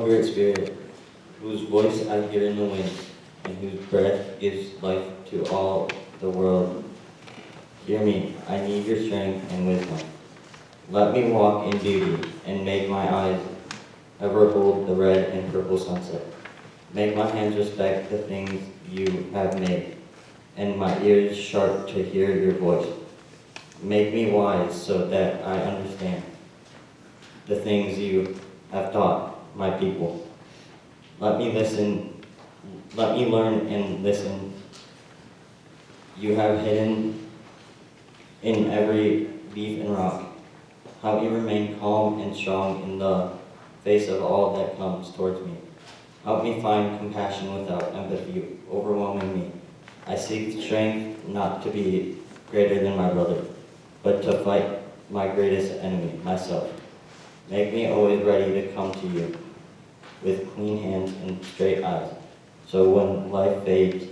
Great Spirit, whose voice I hear in the wind, and whose breath gives life to all the world, hear me, I need your strength and wisdom. Let me walk in beauty, and make my eyes ever hold the red and purple sunset. Make my hands respect the things you have made, and my ears sharp to hear your voice. Make me wise so that I understand the things you have taught my people. Let me learn and listen. You have hidden in every leaf and rock. Help me remain calm and strong in the face of all that comes towards me. Help me find compassion without empathy overwhelming me. I seek strength not to be greater than my brother, but to fight my greatest enemy, myself. Make me always ready to come to you with clean hands and straight eyes, so when life fades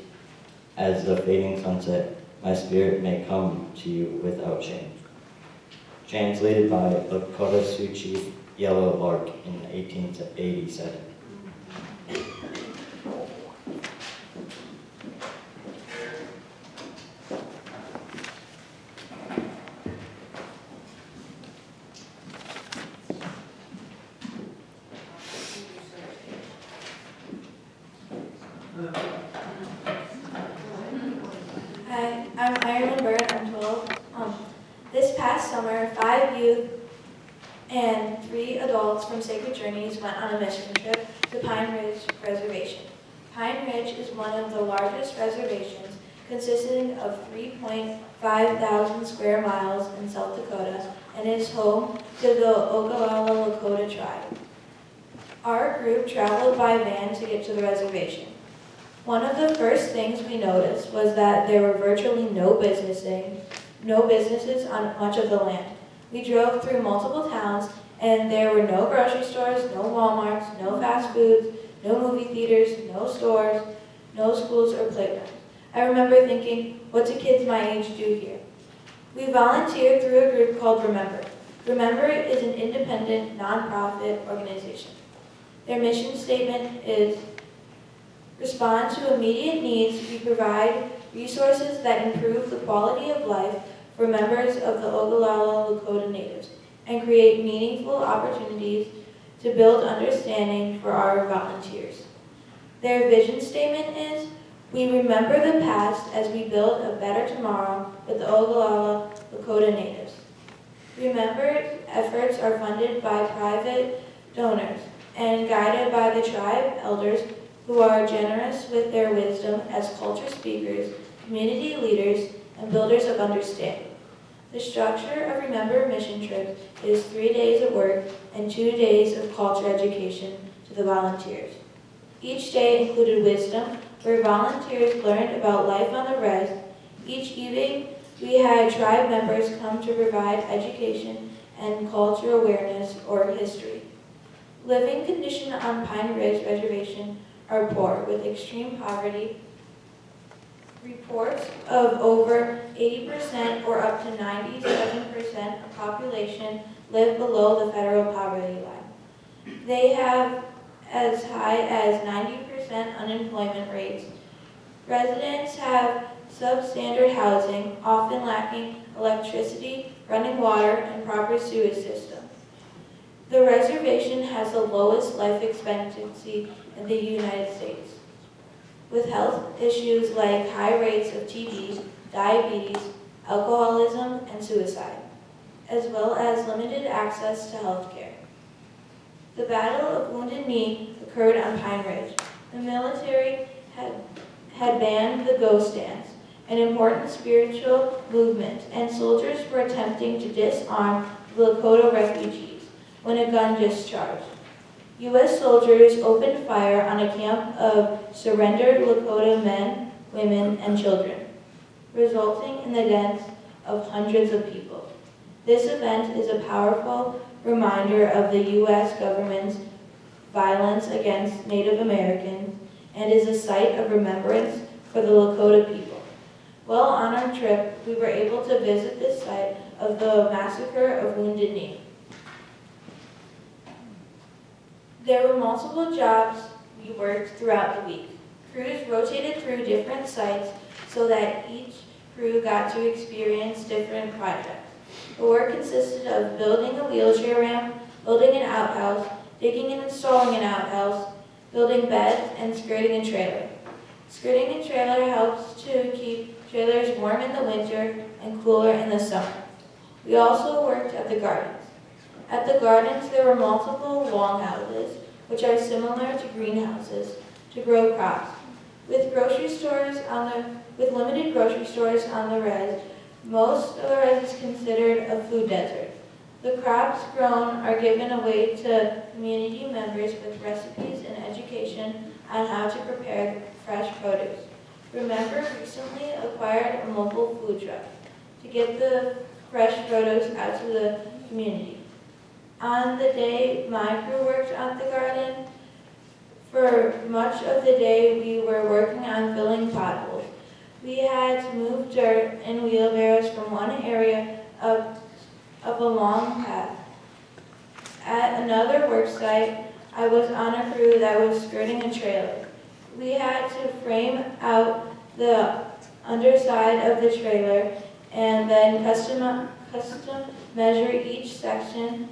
as the fading sunset, my spirit may come to you without shame. Translated by Lakota Sioux Chief Yellow Lark in 1887. Hi, I'm Ireland Bird. I'm 12. This past summer, 5 youth and 3 adults from Sacred Journeys went on a mission trip to Pine Ridge Reservation. Pine Ridge is one of the largest reservations, consisting of 3.5 thousand square miles in South Dakota, and is home to the Ogallala Lakota tribe. Our group traveled by van to get to the reservation. One of the first things we noticed was that there were virtually no businesses on much of the land. We drove through multiple towns, and there were no grocery stores, no Walmarts, no fast foods, no movie theaters, no stores, no schools or playgrounds. I remember thinking, what do kids my age do here? We volunteered through a group called Remember. Remember is an independent, nonprofit organization. Their mission statement is, respond to immediate needs. We provide resources that improve the quality of life for members of the Ogallala Lakota Natives and create meaningful opportunities to build understanding for our volunteers. Their vision statement is, we remember the past as we build a better tomorrow with the Ogallala Lakota Natives. Remember efforts are funded by private donors and guided by the tribe elders who are generous with their wisdom as culture speakers, community leaders, and builders of understanding. The structure of Remember mission trips is 3 days of work and 2 days of culture education to the volunteers. Each day included wisdom, where volunteers learned about life on the res. Each evening, we had tribe members come to provide education and cultural awareness or history. Living conditions on Pine Ridge Reservation are poor, with extreme poverty. Reports of over 80% or up to 97% of population live below the federal poverty line. They have as high as 90% unemployment rates. Residents have substandard housing, often lacking electricity, running water, and proper sewage system. The reservation has the lowest life expectancy in the United States, with health issues like high rates of TB, diabetes, alcoholism, and suicide, as well as limited access to health care. The Battle of Wounded Knee occurred on Pine Ridge. The military had banned the ghost dance, an important spiritual movement, and soldiers were attempting to disarm the Lakota refugees when a gun discharged. U.S. soldiers opened fire on a camp of surrendered Lakota men, women, and children, resulting in the deaths of hundreds of people. This event is a powerful reminder of the U.S. government's violence against Native Americans and is a site of remembrance for the Lakota people. While on our trip, we were able to visit the site of the massacre of Wounded Knee. There were multiple jobs we worked throughout the week. Crews rotated through different sites so that each crew got to experience different projects. The work consisted of building a wheelchair ramp, building an outhouse, digging and installing an outhouse, building beds, and skirting a trailer. Skirting a trailer helps to keep trailers warm in the winter and cooler in the summer. We also worked at the gardens. At the gardens, there were multiple longhouses, which are similar to greenhouses, to grow crops. With limited grocery stores on the res, most of the res is considered a food desert. The crops grown are given away to community members with recipes and education on how to prepare fresh produce. Remember recently acquired a mobile food truck to get the fresh produce out to the community. On the day my crew worked at the garden, for much of the day we were working on filling potholes. We had to move dirt in wheelbarrows from one area of a long path. At another work site, I was on a crew that was skirting a trailer. We had to frame out the underside of the trailer and then custom measure each section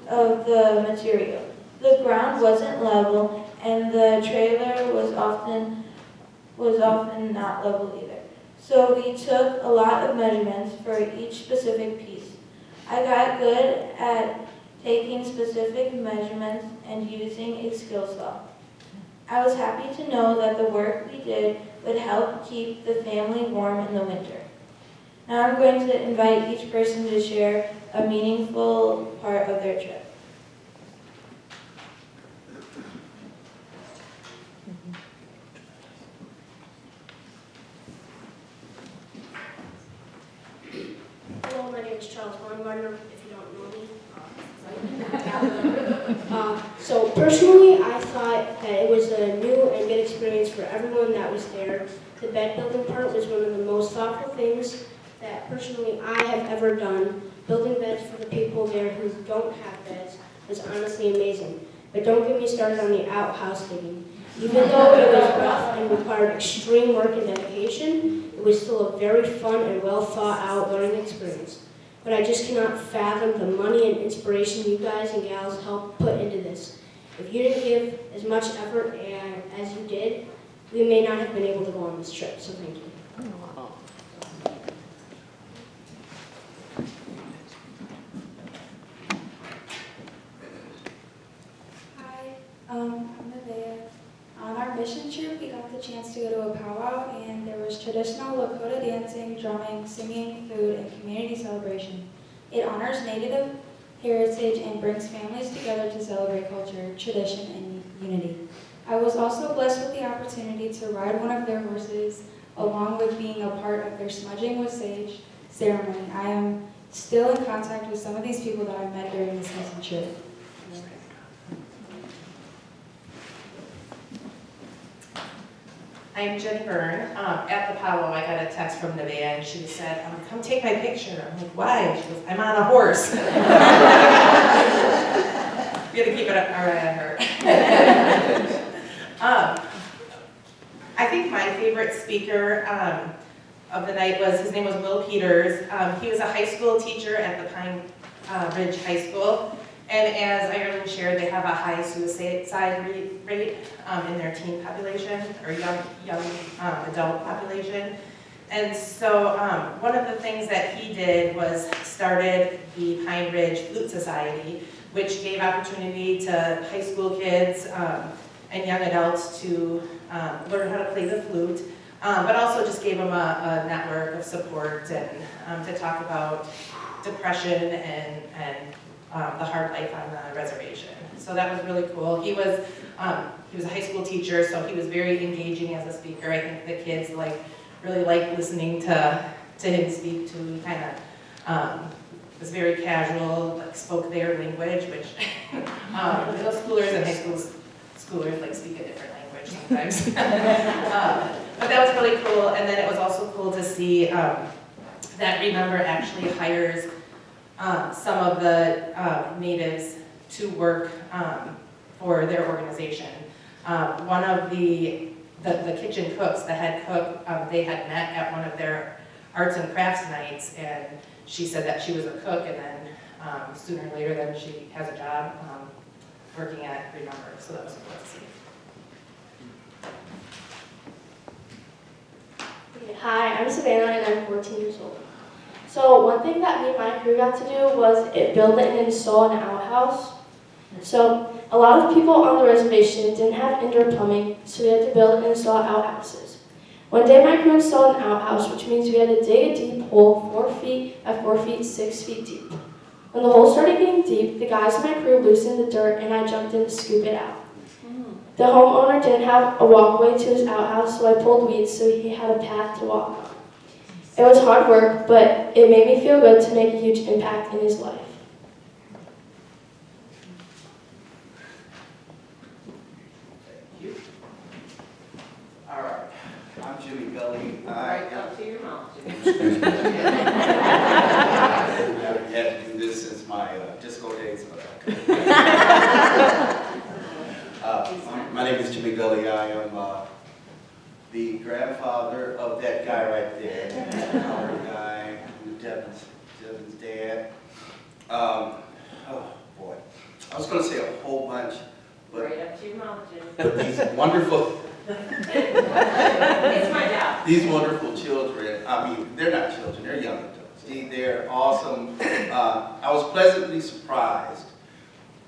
of the material. The ground wasn't level and the trailer was often not level either. So we took a lot of measurements for each specific piece. I got good at taking specific measurements and using a skill saw. I was happy to know that the work we did would help keep the family warm in the winter. Now I'm going to invite each person to share a meaningful part of their trip. Hello, my name is Charles Baumgartner, if you don't know me. So personally, I thought that it was a new and good experience for everyone that was there. The bed building part was one of the most thoughtful things that personally I have ever done. Building beds for the people there who don't have beds was honestly amazing. But don't get me started on the outhouse digging. Even though it was rough and required extreme work and dedication, it was still a very fun and well thought out learning experience. But I just cannot fathom the money and inspiration you guys and gals helped put into this. If you didn't give as much effort as you did, we may not have been able to go on this trip, so thank you. Hi, I'm Nevaeh. On our mission trip, we got the chance to go to a powwow, and there was traditional Lakota dancing, drumming, singing, food, and community celebration. It honors Native heritage and brings families together to celebrate culture, tradition, and unity. I was also blessed with the opportunity to ride one of their horses, along with being a part of their smudging with sage ceremony. I am still in contact with some of these people that I met during this mission trip. I'm Jenny Byrne. At the powwow, I got a text from Nevaeh, and she said, "Come take my picture." I'm like, "Why?" She goes, "I'm on a horse." We had to keep it all right on her. I think my favorite speaker of the night his name was Will Peters. He was a high school teacher at the Pine Ridge High School. And as Ireland shared, they have a high suicide rate in their teen population, or young adult population. And so one of the things that he did was started the Pine Ridge Flute Society, which gave opportunity to high school kids and young adults to learn how to play the flute, but also just gave them a network of support and to talk about depression and the hard life on the reservation. So that was really cool. He was a high school teacher, so he was very engaging as a speaker. I think the kids really liked listening to him speak too. He kind of was very casual, spoke their language, which middle schoolers and high schoolers speak a different language sometimes. But that was really cool. And then it was also cool to see that Remember actually hires some of the natives to work for their organization. One of the kitchen cooks, the head cook, they had met at one of their arts and crafts nights, and she said that she was a cook, and then sooner or later then she has a job working at Remember, so that was cool to see. Hi, I'm Savannah and I'm 14 years old. So one thing that me and my crew got to do was build and install an outhouse. So a lot of people on the reservation didn't have indoor plumbing, so we had to build and install outhouses. One day my crew installed an outhouse, which means we had to dig a deep hole 4 feet by 4 feet, 6 feet deep. When the hole started getting deep, the guys in my crew loosened the dirt and I jumped in to scoop it out. The homeowner didn't have a walkway to his outhouse, so I pulled weeds so he had a path to walk on. It was hard work, but it made me feel good to make a huge impact in his life. Thank you. All right, I'm Jimmy Gully. Right up to your mouth, Jimmy. I've had to do this since my disco days. My name is Jimmy Gully. I am the grandfather of that guy right there, the Howard guy, Devin's dad. Oh boy, I was going to say a whole bunch, but Right up to your mouth, Jimmy. but these wonderful. It's my job. These wonderful children, I mean, they're not children, they're young adults. They're awesome. I was pleasantly surprised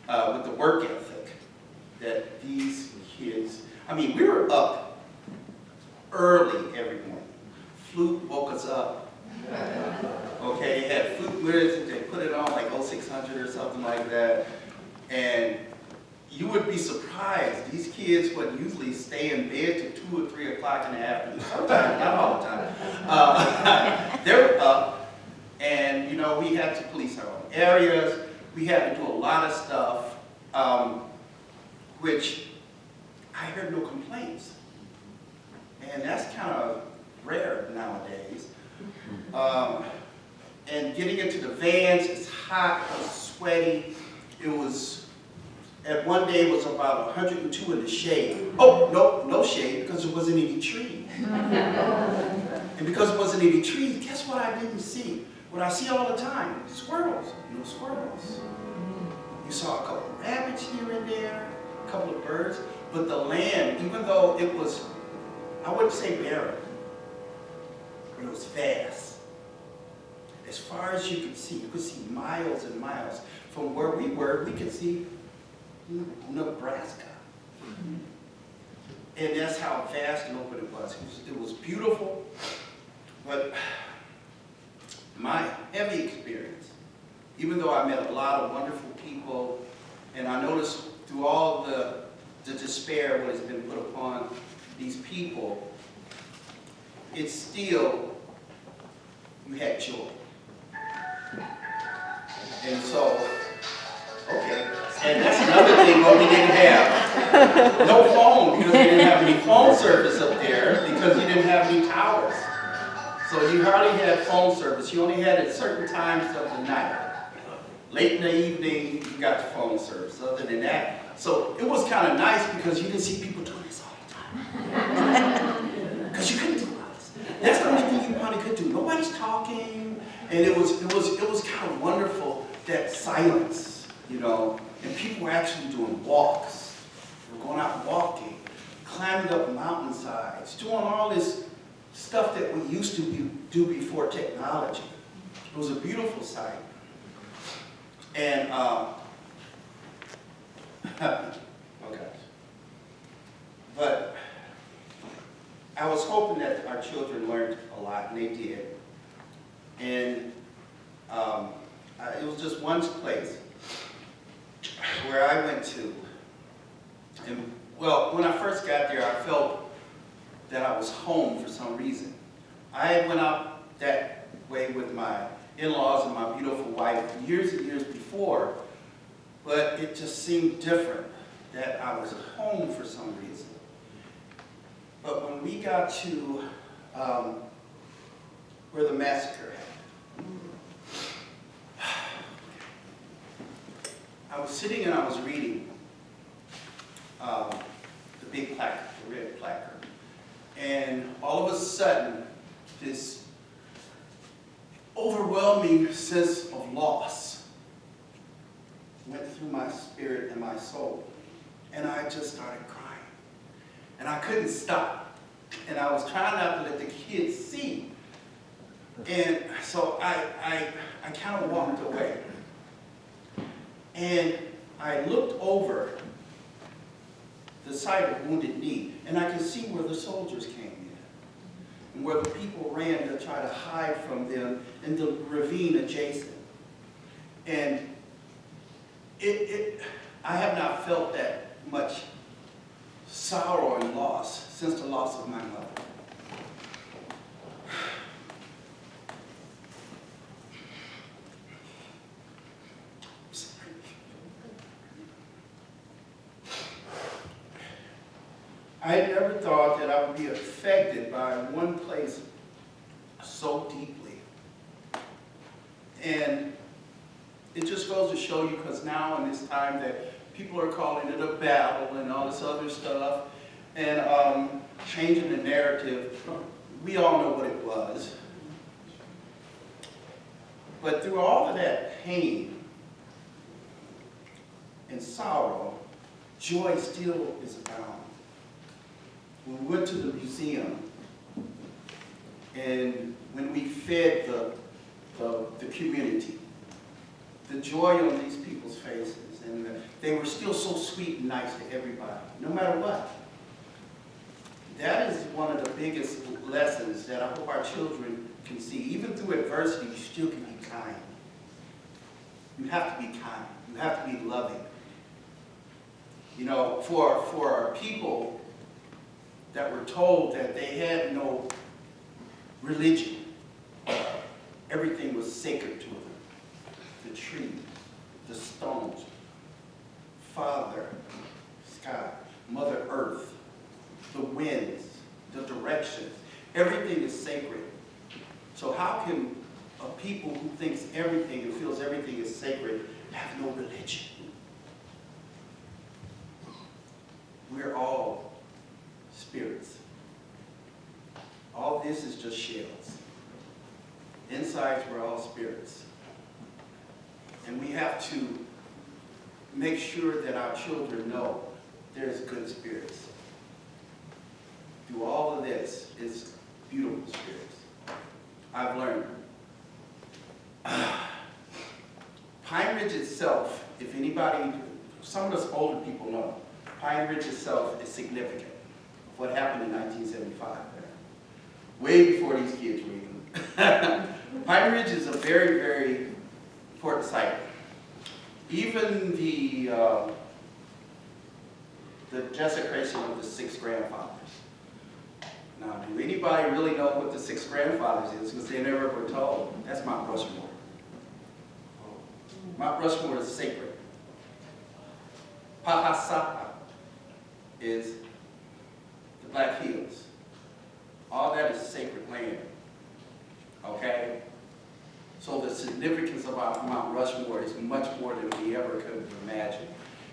with the work ethic that these kids, I mean, we were up early every morning. Flute woke us up. Okay, they had flute with us, they put it on like 0600 or something like that. And you would be surprised. These kids would usually stay in bed till 2 or 3 o'clock in the afternoon. Sometimes, not all the time. They were up, and you know, we had to police our own areas. We had to do a lot of stuff, which I heard no complaints. And that's kind of rare nowadays. And getting into the vans, it's hot, it's sweaty. It was, at one day it was about 102 in the shade. Oh, no shade, because there wasn't any trees. And because there wasn't any trees, guess what I didn't see? What I see all the time, squirrels. No squirrels. You saw a couple of rabbits here and there, a couple of birds, but the land, even though it was, I wouldn't say barren, but it was vast. As far as you could see miles and miles. From where we were, we could see Nebraska. And that's how vast and open it was. It was beautiful, but my heavy experience, even though I met a lot of wonderful people, and I noticed through all the despair what has been put upon these people, it's still, you had joy. And so, okay, and that's another thing what we didn't have. No phone, because we didn't have any phone service up there, because you didn't have any towers. So you hardly had phone service. You only had it at certain times of the night. Late in the evening, you got the phone service. Other than that, so it was kind of nice because you didn't see people doing this all the time. Because you couldn't do this. That's the only thing you probably could do. Nobody's talking, and it was kind of wonderful, that silence, you know. And people were actually doing walks. They were going out walking, climbing up mountainsides, doing all this stuff that we used to do before technology. It was a beautiful sight. And, oh gosh. But I was hoping that our children learned a lot, and they did. And it was just one place where I went to. And, well, when I first got there, I felt that I was home for some reason. I went out that way with my in-laws and my beautiful wife years and years before, but it just seemed different, that I was home for some reason. But when we got to where the massacre happened, I was sitting and I was reading, sudden, this overwhelming sense of loss went through my spirit and my soul. And I just started crying. And I couldn't stop. And I was trying not to let the kids see. And so I kind of walked away. And I looked over the site of Wounded Knee, and I could see where the soldiers came in, and where the people ran to try to hide from them in the ravine adjacent. And I have not felt that much sorrow and loss since the loss of my mother. I never thought that I would be affected by one place so deeply. And it just goes to show you, because now in this time that people are calling it a battle and all this other stuff, and changing the narrative, we all know what it was. But through all of that pain and sorrow, joy still is abound. When we went to the museum, and when we fed the community, the joy on these people's faces, and they were still so sweet and nice to everybody, no matter what. That is one of the biggest lessons that I hope our children can see. Even through adversity, you still can be kind. You have to be kind. You have to be loving. You know, for people that were told that they had no religion, everything was sacred to them. The tree, the stones, Father, sky, Mother Earth, the winds, the directions, everything is sacred. So how can a people who thinks everything and feels everything is sacred have no religion? We're all spirits. All this is just shells. Inside, we're all spirits. And we have to make sure that our children know there's good spirits. Through all of this, it's beautiful spirits. I've learned. Pine Ridge itself, if anybody, some of us older people know, Pine Ridge itself is significant. What happened in 1975 there. Way before these kids were even. Pine Ridge is a very, very important site. Even the desecration of the 6 grandfathers. Now, do anybody really know what the 6 grandfathers is? Because they never were told. That's Mount Rushmore. Mount Rushmore is sacred. Pahasapa is the Black Hills. All that is sacred land. Okay? So the significance about Mount Rushmore is much more than we ever could imagine,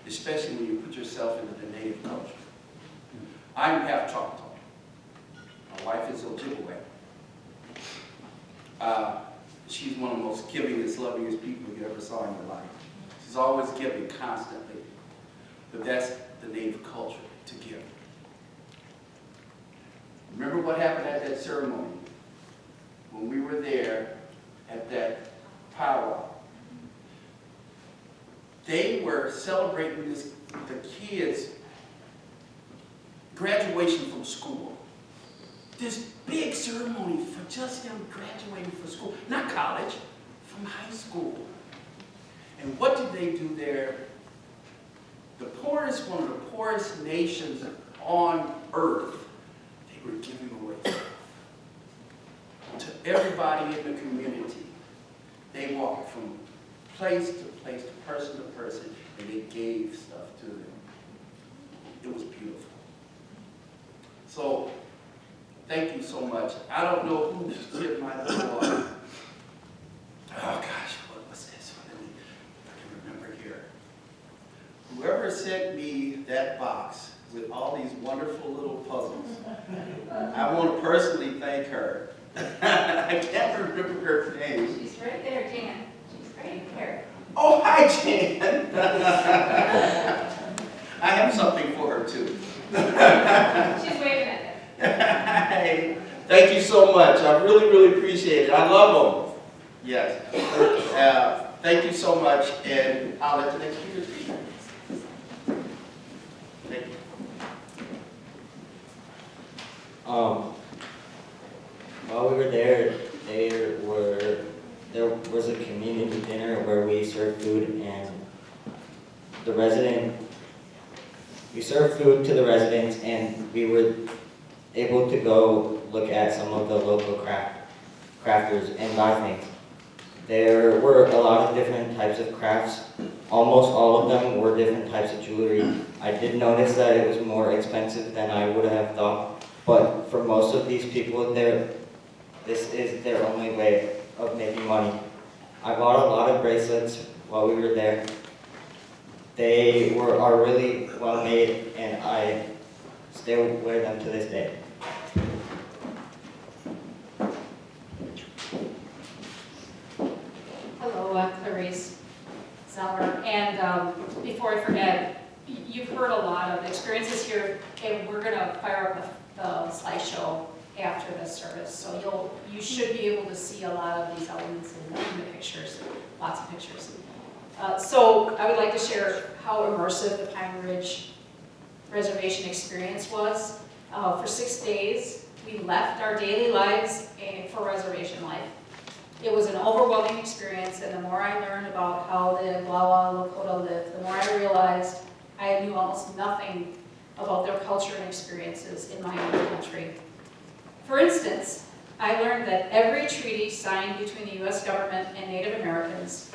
especially when you put yourself into the native culture. I'm half Choctaw. My wife is Ojibwe. She's one of the most givingest, lovingest people you ever saw in your life. She's always giving constantly. But that's the native culture, to give. Remember what happened at that ceremony? When we were there at that powwow, they were celebrating the kids' graduation from school. This big ceremony for just them graduating from school, not college, from high school. And what did they do there? The poorest, one of the poorest nations on earth, they were giving away stuff to everybody in the community. They walked from place to place, to person, and they gave stuff to them. It was beautiful. So, thank you so much. I don't know who did my door. Oh gosh, what was this? Let me, if I can remember here. Whoever sent me that box with all these wonderful little puzzles, I want to personally thank her. I can't remember her name. She's right there, Jan. She's right there. Oh, hi, Jan. I have something for her, too. She's waving at you. Hey, thank you so much. I really, really appreciate it. I love them. Yes. Thank you so much, and I'll let the next speaker speak. Thank you. While we were there, there was a community dinner where we served food, and we served food to the residents, and we were able to go look at some of the local crafters and buy things. There were a lot of different types of crafts. Almost all of them were different types of jewelry. I did notice that it was more expensive than I would have thought, but for most of these people, this is their only way of making money. I bought a lot of bracelets while we were there. They are really well made, and I still wear them to this day. Hello, I'm Clarice Zeller, and before I forget, you've heard a lot of experiences here, and we're going to fire up the slideshow after this service, so you should be able to see a lot of these elements in the pictures, lots of pictures. So I would like to share how immersive the Pine Ridge Reservation experience was. For 6 days, we left our daily lives for reservation life. It was an overwhelming experience, and the more I learned about how the Blawa Lakota lived, the more I realized I knew almost nothing about their culture and experiences in my own country. For instance, I learned that every treaty signed between the U.S. government and Native Americans,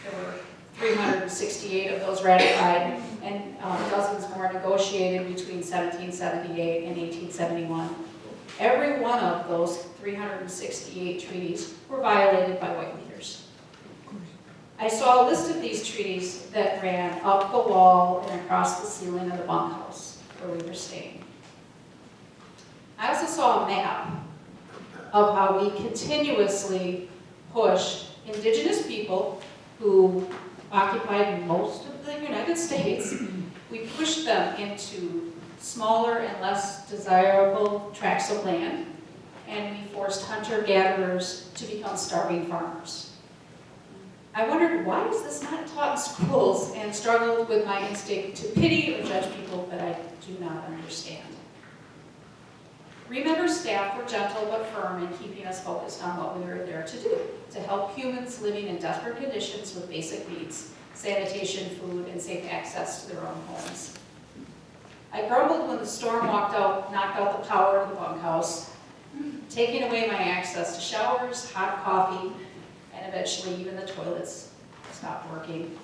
there were 368 of those ratified, and dozens more negotiated between 1778 and 1871. Every one of those 368 treaties were violated by white leaders. I saw a list of these treaties that ran up the wall and across the ceiling of the bunkhouse where we were staying. I also saw a map of how we continuously pushed indigenous people who occupied most of the United States. We pushed them into smaller and less desirable tracts of land, and we forced hunter-gatherers to become starving farmers. I wondered, why is this not taught in schools, and struggled with my instinct to pity or judge people that I do not understand. Remember, staff were gentle but firm in keeping us focused on what we were there to do, to help humans living in desperate conditions with basic needs, sanitation, food, and safe access to their own homes. I grumbled when the storm knocked out the power of the bunkhouse, taking away my access to showers, hot coffee, and eventually even the toilets stopped working.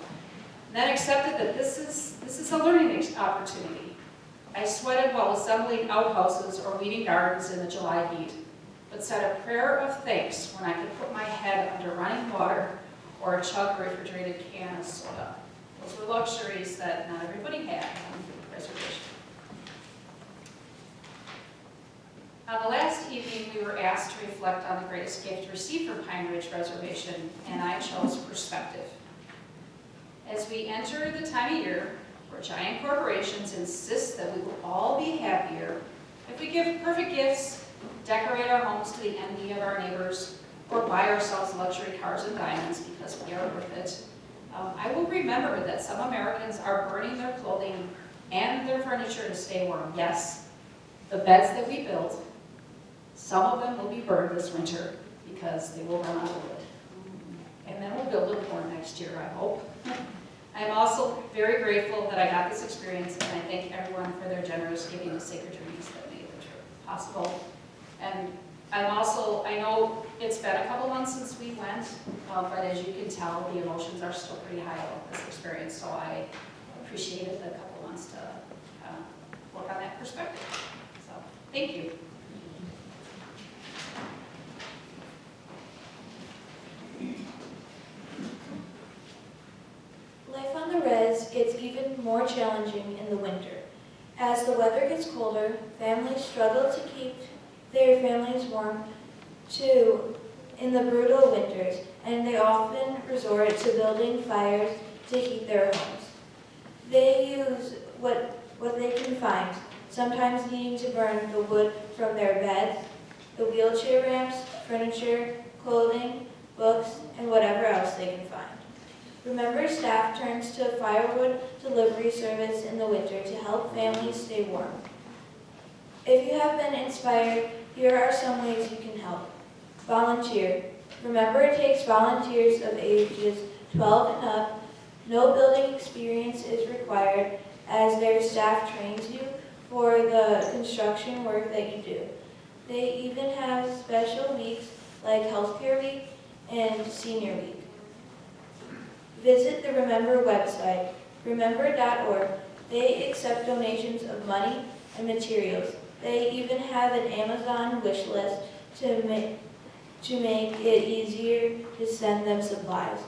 And then accepted that this is a learning opportunity. I sweated while assembling outhouses or weeding gardens in the July heat, but said a prayer of thanks when I could put my head under running water or chug a refrigerated can of soda. Those were luxuries that not everybody had on the reservation. On the last evening, we were asked to reflect on the greatest gift received from Pine Ridge Reservation, and I chose perspective. As we enter the time of year where giant corporations insist that we will all be happier if we give perfect gifts, decorate our homes to the envy of our neighbors, or buy ourselves luxury cars and diamonds because we are worth it, I will remember that some Americans are burning their clothing and their furniture to stay warm. Yes, the beds that we build, some of them will be burned this winter because they will run out of wood. And then we'll build a little more next year, I hope. I'm also very grateful that I got this experience, and I thank everyone for their generous giving of sacred dreams that made the trip possible. And I know it's been a couple months since we went, but as you can tell, the emotions are still pretty high about this experience, so I appreciated the couple months to work on that perspective. So, thank you. Life on the res gets even more challenging in the winter. As the weather gets colder, families struggle to keep their families warm in the brutal winters, and they often resort to building fires to heat their homes. They use what they can find, sometimes needing to burn the wood from their beds, the wheelchair ramps, furniture, clothing, books, and whatever else they can find. Remember, staff turns to firewood delivery service in the winter to help families stay warm. If you have been inspired, here are some ways you can help. Volunteer. Remember, it takes volunteers of ages 12 and up. No building experience is required, as their staff trains you for the construction work that you do. They even have special weeks like Healthcare Week and Senior Week. Visit the Remember website, remember.org. They accept donations of money and materials. They even have an Amazon wish list to make it easier to send them supplies.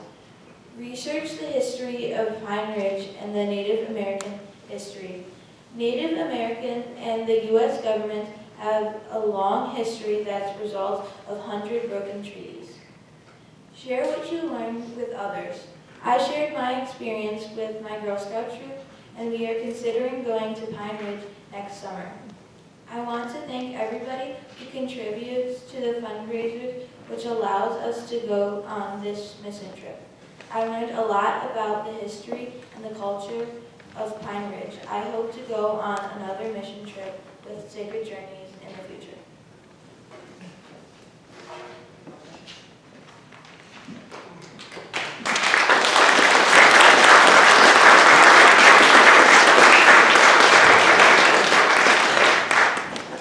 Research the history of Pine Ridge and the Native American history. Native American and the U.S. government have a long history that's a result of 100 broken treaties. Share what you learned with others. I shared my experience with my Girl Scout troop, and we are considering going to Pine Ridge next summer. I want to thank everybody who contributes to the fundraisers, which allows us to go on this mission trip. I learned a lot about the history and the culture of Pine Ridge. I hope to go on another mission trip with Sacred Journeys in the future.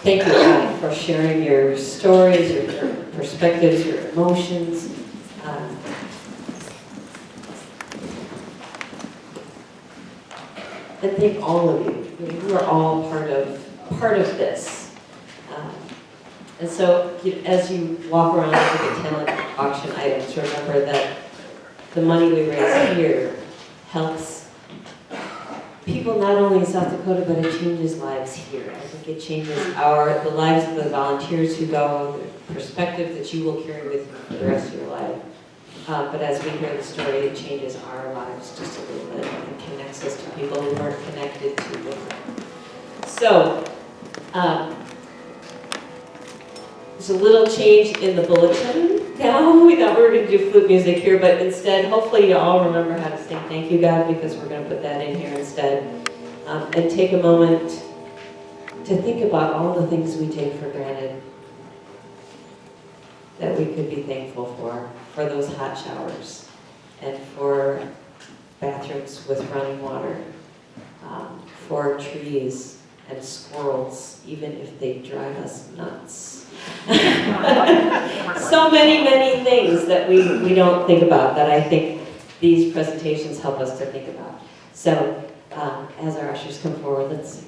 Thank you all for sharing your stories, your perspectives, your emotions. And thank all of you. You are all part of this. And so as you walk around with the talent auction items, remember that the money we raise here helps people not only in South Dakota, but it changes lives here. I think it changes the lives of the volunteers who go, the perspective that you will carry with you for the rest of your life. But as we hear the story, it changes our lives just a little bit and connects us to people who weren't connected to before. So, there's a little change in the bulletin now. We thought we were going to do flute music here, but instead, hopefully you all remember how to sing Thank You, God, because we're going to put that in here instead. And take a moment to think about all the things we take for granted that we could be thankful for those hot showers, and for bathrooms with running water, for trees and squirrels, even if they drive us nuts. So many, many things that we don't think about that I think these presentations help us to think about. So as our ushers come forward, let's